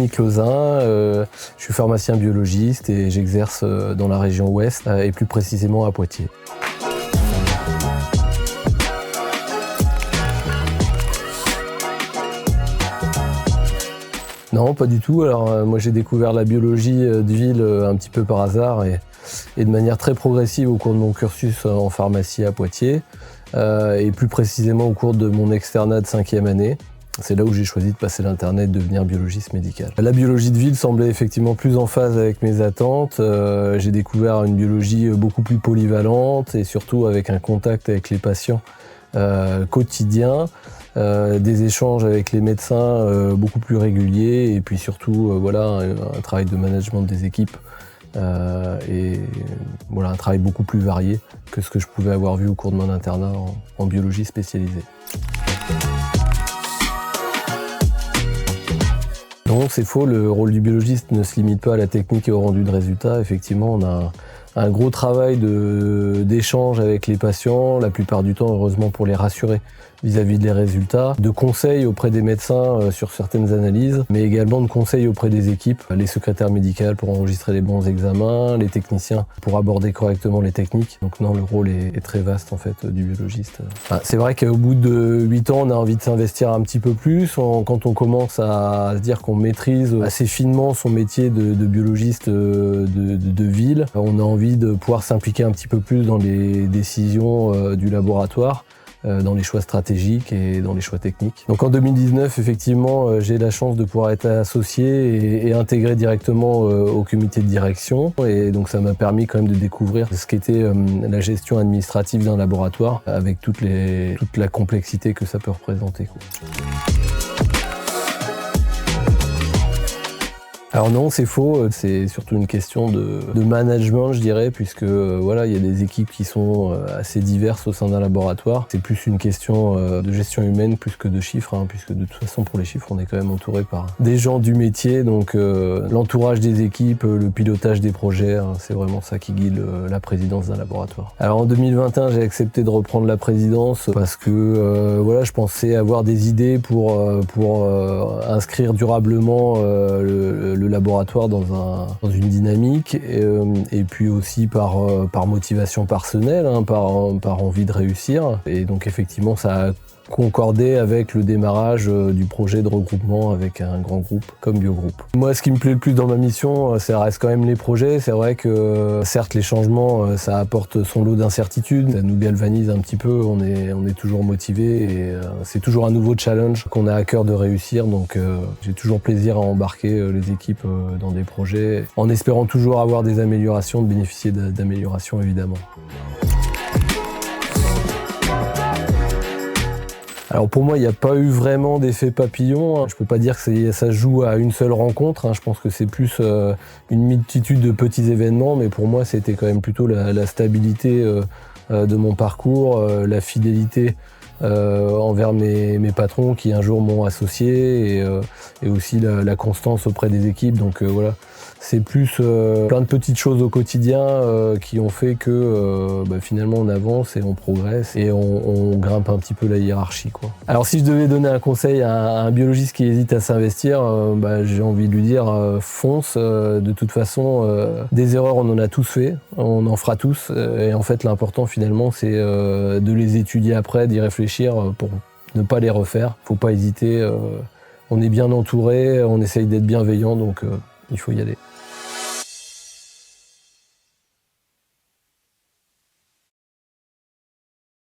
Dominique Lauzin, je suis pharmacien biologiste et j'exerce dans la région ouest et plus précisément à Poitiers. Non, pas du tout. Alors moi j'ai découvert la biologie de ville un petit peu par hasard et de manière très progressive au cours de mon cursus en pharmacie à Poitiers et plus précisément au cours de mon externat de 5e année. C'est là où j'ai choisi de passer l'internet et de devenir biologiste médical. La biologie de ville semblait effectivement plus en phase avec mes attentes. J'ai découvert une biologie beaucoup plus polyvalente et surtout avec un contact avec les patients quotidien. Des échanges avec les médecins beaucoup plus réguliers et puis surtout voilà, un travail de management des équipes et voilà, un travail beaucoup plus varié que ce que je pouvais avoir vu au cours de mon internat en biologie spécialisée. Non, c'est faux, le rôle du biologiste ne se limite pas à la technique et au rendu de résultats. Effectivement, on a un gros travail d'échange avec les patients, la plupart du temps, heureusement, pour les rassurer vis-à-vis des résultats, de conseils auprès des médecins sur certaines analyses, mais également de conseils auprès des équipes, les secrétaires médicales pour enregistrer les bons examens, les techniciens pour aborder correctement les techniques. Donc non, le rôle est très vaste en fait du biologiste. C'est vrai qu'au bout de 8 ans, on a envie de s'investir un petit peu plus. Quand on commence à se dire qu'on maîtrise assez finement son métier de biologiste de ville, on a envie de pouvoir s'impliquer un petit peu plus dans les décisions du laboratoire, dans les choix stratégiques et dans les choix techniques. Donc en 2019, effectivement, j'ai la chance de pouvoir être associé et intégré directement au comité de direction. Et donc ça m'a permis quand même de découvrir ce qu'était la gestion administrative d'un laboratoire avec toute la complexité que ça peut représenter, quoi. Alors non, c'est faux, c'est surtout une question de management, je dirais, puisque voilà, il y a des équipes qui sont assez diverses au sein d'un laboratoire. C'est plus une question de gestion humaine plus que de chiffres, puisque de toute façon, pour les chiffres, on est quand même entouré par des gens du métier, donc l'entourage des équipes, le pilotage des projets, c'est vraiment ça qui guide la présidence d'un laboratoire. Alors en 2021, j'ai accepté de reprendre la présidence parce que voilà, je pensais avoir des idées pour inscrire durablement le laboratoire dans une dynamique et puis aussi par motivation personnelle, par envie de réussir. Et donc effectivement ça a concordé avec le démarrage du projet de regroupement avec un grand groupe comme Biogroup. Moi, ce qui me plaît le plus dans ma mission, ça reste quand même les projets. C'est vrai que certes les changements, ça apporte son lot d'incertitudes, ça nous galvanise un petit peu, on est toujours motivé et c'est toujours un nouveau challenge qu'on a à cœur de réussir. Donc j'ai toujours plaisir à embarquer les équipes dans des projets en espérant toujours avoir des améliorations, de bénéficier d'améliorations évidemment. Alors pour moi, il n'y a pas eu vraiment d'effet papillon. Je peux pas dire que ça joue à une seule rencontre. Je pense que c'est plus une multitude de petits événements, mais pour moi, c'était quand même plutôt la stabilité de mon parcours, la fidélité envers mes patrons qui un jour m'ont associé et aussi la constance auprès des équipes. Donc voilà, c'est plus plein de petites choses au quotidien qui ont fait que finalement on avance et on progresse et on grimpe un petit peu la hiérarchie, quoi. Alors si je devais donner un conseil à un biologiste qui hésite à s'investir, j'ai envie de lui dire fonce. De toute façon, des erreurs on en a tous fait, on en fera tous et en fait l'important finalement c'est de les étudier après, d'y réfléchir pour ne pas les refaire. Faut pas hésiter, on est bien entouré, on essaye d'être bienveillant, donc il faut y aller.